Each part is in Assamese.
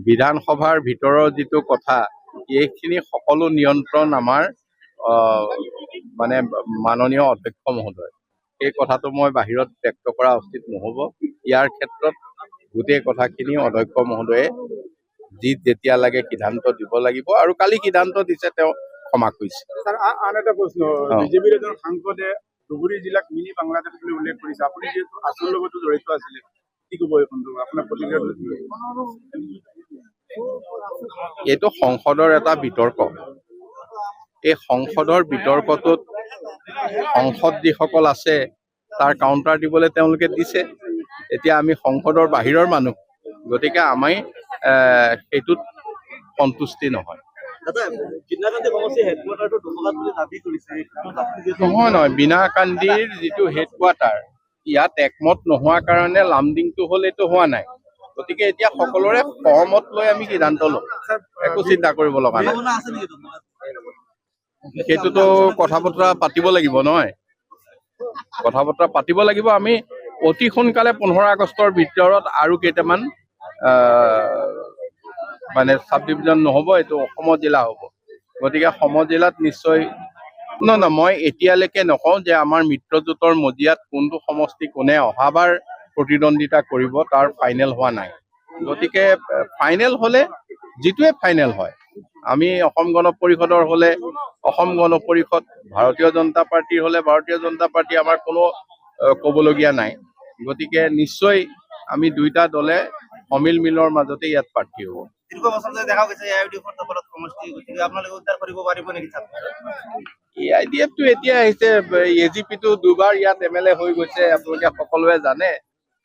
বিধানসভাৰ ভিতৰৰ যিটো কথা, এইখিনি সকলো নিয়ন্ত্ৰণ আমাৰ মানে মাননীয় অধ্যক্ষ মহোদয়। এই কথাটো মই বাহিৰত ব্যক্ত কৰা উচিত নহ'ব। ইয়াৰ ক্ষেত্ৰত গোটেই কথাখিনি অধ্যক্ষ মহোদয়ে যেতিয়া লাগে সিদ্ধান্ত দিব লাগিব, আৰু কালি সিদ্ধান্ত দিছে, তেওঁ ক্ষমা কৰিছে। আন এটা প্ৰশ্ন, বিজেপিৰ এজন সাংসদে ধুবুৰী জিলাক মিনি বাংলাদেশ বুলি উল্লেখ কৰিছে। আপুনি যিহেতু আছুৰ লগতো জড়িত আছিলে, কি ক'ব এই সন্দৰ্ভত আপোনাৰ প্ৰতিক্ৰিয়া? এইটো সংসদৰ এটা বিতৰ্ক। এই সংসদৰ বিতৰ্কটোত সংসদ যিসকল আছে তাৰ কাউণ্টাৰ দিবলৈ তেওঁলোকে দিছে। এতিয়া আমি সংসদৰ বাহিৰৰ মানুহ, গতিকে আমি সেইটোত সন্তুষ্টি নহয়। নহয়, বিনাকান্দিৰ যিটো হেডকোৱাৰ্টাৰ, ইয়াত একমত নোহোৱাৰ কাৰণে লামডিংটো হ'ল, এইটো হোৱা নাই। গতিকে এতিয়া সকলোৰে সহমত লৈ আমি সিদ্ধান্ত লম, একো চিন্তা কৰিব লগা নাই। সেইটোতো কথা বতৰা পাতিব লাগিব নহয়, কথা বতৰা পাতিব লাগিব। আমি অতি সোনকালে 15 আগষ্টৰ ভিতৰত আৰু কেইটামান মানে চাব ডিভিজন নহ'ব, এইটো অসমৰ জিলা হ'ব। গতিকে সমজিলাত নিশ্চয় নহয়, মই এতিয়ালৈকে নকওঁ যে আমাৰ মিত্ৰজোঁটৰ মজিয়াত কোনটো সমষ্টি কোনে অহাবাৰ প্ৰতিদ্বন্দ্বিতা কৰিব, তাৰ ফাইনেল হোৱা নাই। গতিকে ফাইনেল হ'লে যিটোৱে ফাইনেল হয়, আমি অসম গণ পৰিষদৰ হ'লে অসম গণ পৰিষদ, ভাৰতীয় জনতা পাৰ্টিৰ হ'লে ভাৰতীয় জনতা পাৰ্টি, আমাৰ কোনো ক'বলগীয়া নাই। গতিকে নিশ্চয় আমি দুইটা দলে সমিল মিলৰ মাজতে ইয়াত প্ৰাৰ্থী হ'ব। AIDF-টো এতিয়া আহিছে, AGP-টো দুবাৰ ইয়াত MLA হৈ গৈছে, আপোনালোকে সকলোৱে জানে।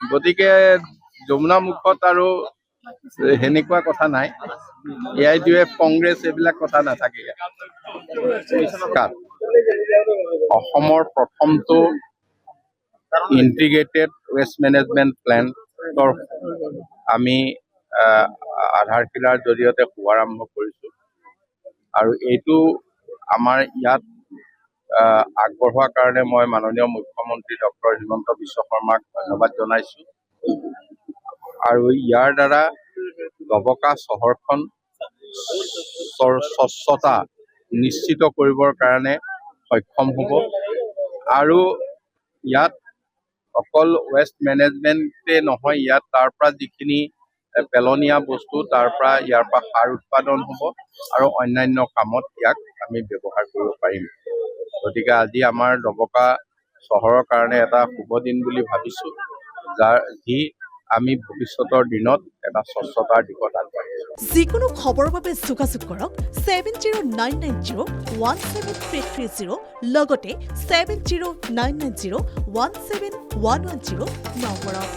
গতিকে যমুনা মুখত আৰু সেনেকুৱা কথা নাই। AIDF, কংগ্ৰেছ এইবিলাক কথা নাথাকে। অসমৰ প্ৰথমটো ইণ্টিগ্ৰেটেড ৱেষ্ট মেনেজমেণ্ট প্লেণ্টৰ আমি আধাৰশিলাৰ জৰিয়তে শুভাৰম্ভ কৰিছো, আৰু এইটো আমাৰ ইয়াত আগবঢ়োৱাৰ কাৰণে মই মাননীয় মুখ্যমন্ত্ৰী ডক্টৰ হিমন্ত বিশ্ব শৰ্মাক ধন্যবাদ জনাইছো। আৰু ইয়াৰ দ্বাৰা দবকা চহৰখন স্বচ্ছতা নিশ্চিত কৰিবৰ কাৰণে সক্ষম হ'ব। আৰু ইয়াত অকল ৱেষ্ট মেনেজমেণ্টে নহয়, ইয়াত তাৰ পৰা যিখিনি পেলনীয়া বস্তু, তাৰ পৰা ইয়াৰ পৰা সাৰ উৎপাদন হ'ব, আৰু অন্যান্য কামত ইয়াক আমি ব্যৱহাৰ কৰিব পাৰিম। গতিকে আজি আমাৰ দবকা চহৰৰ কাৰণে এটা শুভ দিন বুলি ভাবিছো, যি আমি ভৱিষ্যতৰ দিনত এটা স্বচ্ছতাৰ দিশত আগবাঢ়িছো। যিকোনো খবৰৰ বাবে যোগাযোগ কৰক 7099017330, লগতে 7099017110 নম্বৰত।